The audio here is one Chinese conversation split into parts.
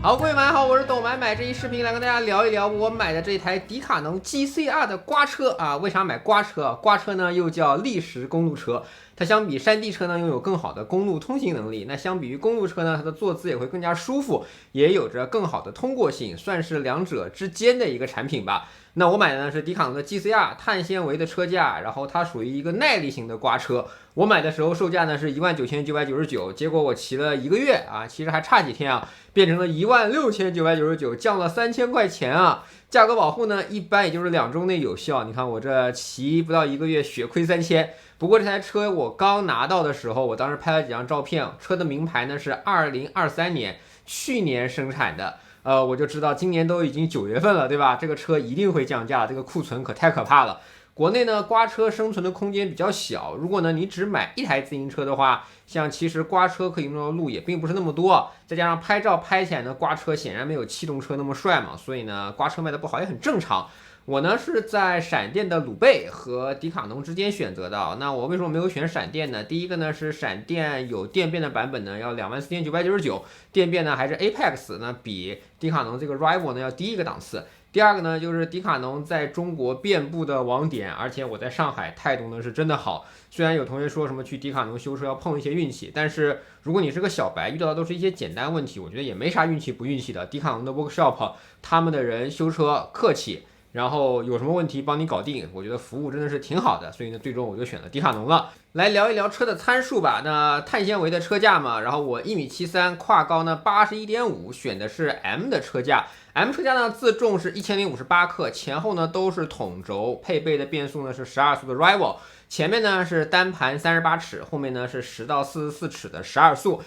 好，各位晚上好，我是董买。这一视频来跟大家聊一聊我买的这台迪卡侬 GCR 的刮车啊。为啥买刮车？刮车呢又叫砾石公路车，它相比山地车呢拥有更好的公路通行能力。那相比于公路车呢，它的坐姿也会更加舒服，也有着更好的通过性，算是两者之间的一个产品吧。那我买的呢是迪卡侬的 GCR 碳纤维的车架，然后它属于一个耐力型的刮车。我买的时候售价呢是19999，结果我骑了1个月啊，其实还差几天啊，变成了16999，降了3000块钱啊。价格保护呢一般也就是2周内有效，你看我这骑不到1个月血亏3000。不过这台车我刚拿到的时候，我当时拍了几张照片，车的名牌呢是2023年，去年生产的。我就知道今年都已经9月份了，对吧？这个车一定会降价，这个库存可太可怕了。国内呢，刮车生存的空间比较小。如果呢你只买一台自行车的话，像其实刮车可以用的路也并不是那么多，再加上拍照拍起来呢，刮车显然没有气动车那么帅嘛，所以呢刮车卖的不好也很正常。我呢是在闪电的鲁贝和迪卡侬之间选择的。那我为什么没有选闪电呢？第一个呢是闪电有电变的版本呢要24999，电变呢还是 Apex， 那比迪卡侬这个 Rival 呢要低一个档次。第二个呢，就是迪卡侬在中国遍布的网点，而且我在上海态度呢是真的好。虽然有同学说什么去迪卡侬修车要碰一些运气，但是如果你是个小白，遇到的都是一些简单问题，我觉得也没啥运气不运气的。迪卡侬的 workshop， 他们的人修车客气，然后有什么问题帮你搞定，我觉得服务真的是挺好的，所以呢，最终我就选了迪卡侬了。来聊一聊车的参数吧。那碳纤维的车架嘛，然后我1.73米，胯高呢81.5，选的是 M 的车架。M 车架呢自重是1058克，前后呢都是统轴，配备的变速呢是12速的 Rival， 前面呢是单盘38齿，后面呢是10到44齿的12速。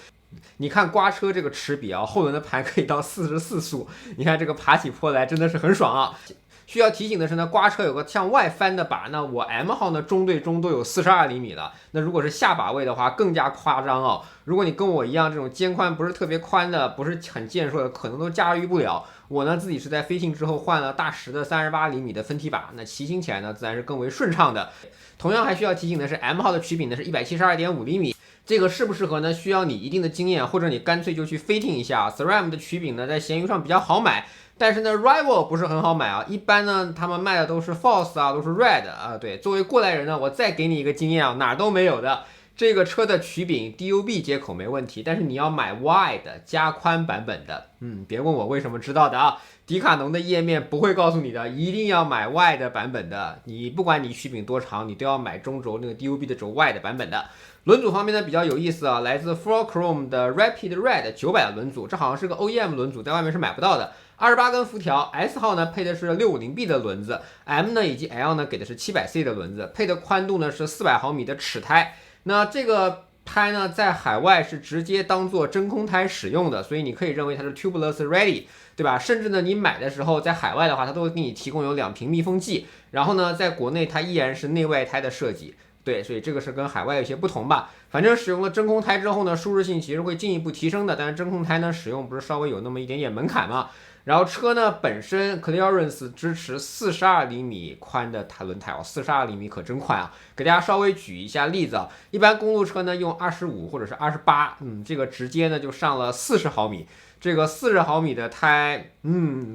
你看刮车这个齿比啊，后轮的盘可以到44速，你看这个爬起坡来真的是很爽啊。需要提醒的是呢，刮车有个向外翻的把，那我 M 号呢中对中都有42厘米了，那如果是下把位的话更加夸张哦。如果你跟我一样这种肩宽不是特别宽的，不是很健硕的，可能都驾驭不了。我呢自己是在飞行之后换了大10的38厘米的分体把，那骑行起来呢自然是更为顺畅的。同样还需要提醒的是 M 号的曲柄呢是172.5厘米。这个适不适合呢？需要你一定的经验，或者你干脆就去飞听一下。SRAM 的曲柄呢，在闲鱼上比较好买，但是呢 ，Rival 不是很好买啊。一般呢，他们卖的都是 Force 啊，都是 Red 啊。对，作为过来人呢，我再给你一个经验啊，哪儿都没有的。这个车的曲柄 DUB 接口没问题，但是你要买 Wide 加宽版本的。别问我为什么知道的啊，迪卡侬的页面不会告诉你的，一定要买 Wide 版本的。你不管你曲柄多长，你都要买中轴那个 DUB 的轴 Wide 版本的。轮组方面呢比较有意思啊，来自 Fulcrum 的 Rapid Red 900的轮组，这好像是个 OEM 轮组，在外面是买不到的。28根辐条 ，S 号呢配的是650B 的轮子 ，M 呢以及 L 呢给的是700C 的轮子，配的宽度呢是400毫米的齿胎。那这个胎呢在海外是直接当做真空胎使用的，所以你可以认为它是 tubeless ready， 对吧？甚至呢你买的时候在海外的话，它都会给你提供有2瓶密封剂，然后呢在国内它依然是内外胎的设计。对，所以这个是跟海外有些不同吧。反正使用了真空胎之后呢，舒适性其实会进一步提升的。但是真空胎呢，使用不是稍微有那么一点点门槛嘛。然后车呢本身 Clearance 支持42厘米宽的轮胎哦，42厘米可真宽啊！给大家稍微举一下例子啊，一般公路车呢用25或者是28，这个直接呢就上了40毫米。这个40毫米的胎，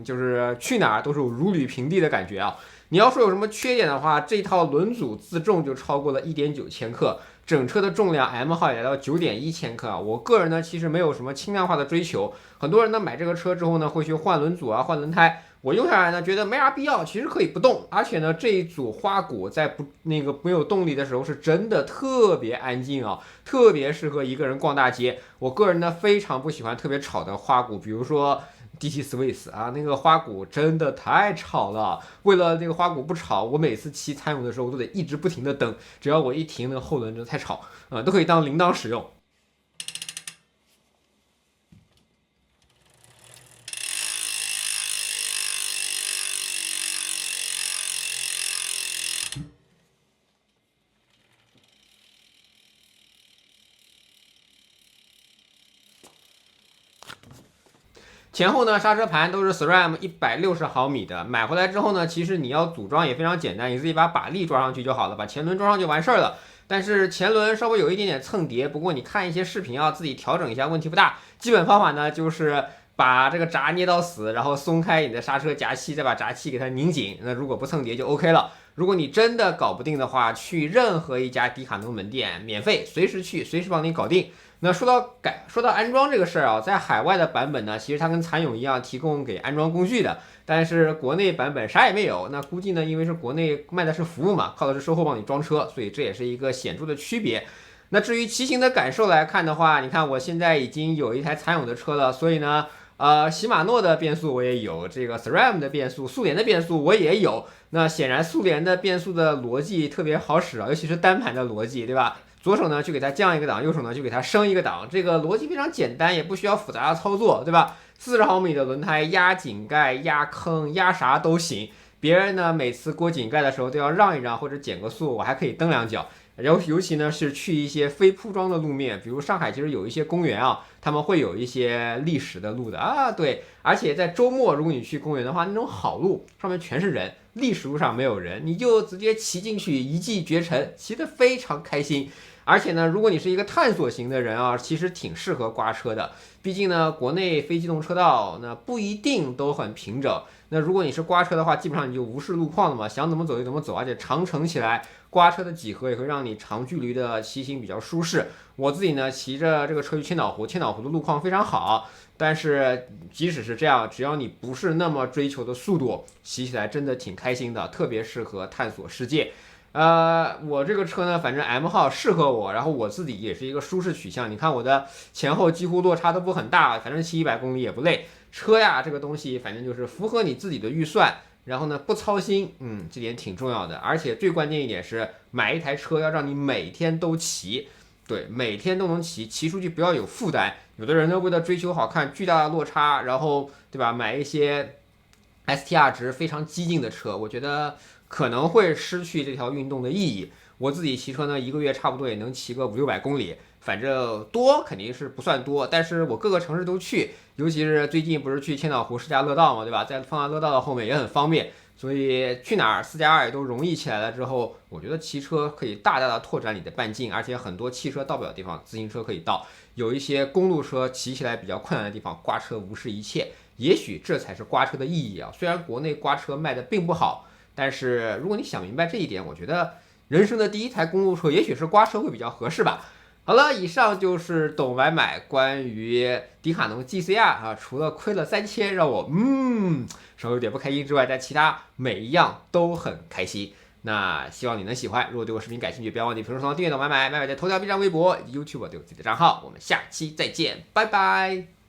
就是去哪儿都是有如履平地的感觉啊。你要说有什么缺点的话，这套轮组自重就超过了1.9千克，整车的重量 M 号也来到9.1千克啊。我个人呢其实没有什么轻量化的追求，很多人呢买这个车之后呢会去换轮组啊、换轮胎，我用下来呢觉得没啥必要，其实可以不动，而且呢这一组花鼓在没有动力的时候是真的特别安静啊，特别适合一个人逛大街。我个人呢非常不喜欢特别吵的花鼓，比如说DT Swiss 啊，那个花鼓真的太吵了。为了那个花鼓不吵，我每次骑参勇的时候都得一直不停的蹬，只要我一停，那个后轮真的太吵，都可以当铃铛使用。前后呢刹车盘都是 SRAM 160毫米的，买回来之后呢，其实你要组装也非常简单，你自己把把力装上去就好了，把前轮装上就完事儿了。但是前轮稍微有一点点蹭碟，不过你看一些视频啊，自己调整一下问题不大。基本方法呢就是把这个闸捏到死，然后松开你的刹车夹器，再把闸器给它拧紧。那如果不蹭碟就 OK 了。如果你真的搞不定的话，去任何一家迪卡侬门店，免费，随时去，随时帮你搞定。那说到安装这个事儿啊，在海外的版本呢，其实它跟蚕蛹一样提供给安装工具的，但是国内版本啥也没有。那估计呢，因为是国内卖的是服务嘛，靠的是售后帮你装车，所以这也是一个显著的区别。那至于骑行的感受来看的话，你看我现在已经有一台蚕蛹的车了，所以呢，禧玛诺的变速我也有，这个 SRAM 的变速，速联的变速我也有。那显然速联的变速的逻辑特别好使啊，尤其是单盘的逻辑，对吧？左手呢就给它降一个档，右手呢就给它升一个档，这个逻辑非常简单，也不需要复杂的操作，对吧？40毫米的轮胎压井盖、压坑、压啥都行。别人呢每次过井盖的时候都要让一让或者减个速，我还可以蹬两脚。然后尤其呢是去一些非铺装的路面，比如上海其实有一些公园啊，他们会有一些砾石的路的啊，对，而且在周末如果你去公园的话，那种好路上面全是人，砾石路上没有人，你就直接骑进去一骑绝尘，骑得非常开心。而且呢，如果你是一个探索型的人啊，其实挺适合刮车的。毕竟呢，国内非机动车道那不一定都很平整。那如果你是刮车的话，基本上你就无视路况了嘛，想怎么走就怎么走，而且长程起来，刮车的几何也会让你长距离的骑行比较舒适。我自己呢，骑着这个车去千岛湖，千岛湖的路况非常好。但是即使是这样，只要你不是那么追求的速度，骑起来真的挺开心的，特别适合探索世界。我这个车呢，反正 M 号适合我，然后我自己也是一个舒适取向。你看我的前后几乎落差都不很大，反正骑100公里也不累。车呀，这个东西反正就是符合你自己的预算，然后呢不操心，这点挺重要的。而且最关键一点是，买一台车要让你每天都骑，对，每天都能骑，骑出去不要有负担。有的人呢为了追求好看，巨大的落差，然后对吧，买一些 STR 值非常激进的车，我觉得可能会失去这条运动的意义。我自己骑车呢，一个月差不多也能骑个500-600公里，反正多肯定是不算多，但是我各个城市都去，尤其是最近不是去千岛湖试驾乐道嘛，对吧？再放在乐道的后面也很方便，所以去哪儿4+2也都容易起来了之后，我觉得骑车可以大大的拓展你的半径，而且很多汽车到不了的地方，自行车可以到。有一些公路车骑起来比较困难的地方，刮车无视一切。也许这才是刮车的意义啊！虽然国内刮车卖的并不好，但是如果你想明白这一点，我觉得人生的第一台公路车也许是刮车会比较合适吧。好了，以上就是懂买买关于迪卡侬 GCR 啊，除了亏了3000让我稍微有点不开心之外，但其他每一样都很开心。那希望你能喜欢，如果对我视频感兴趣，不要忘记评论上订阅懂买买，买买在头条、B 站、微博以及 YouTube 都有自己的账号。我们下期再见，拜拜。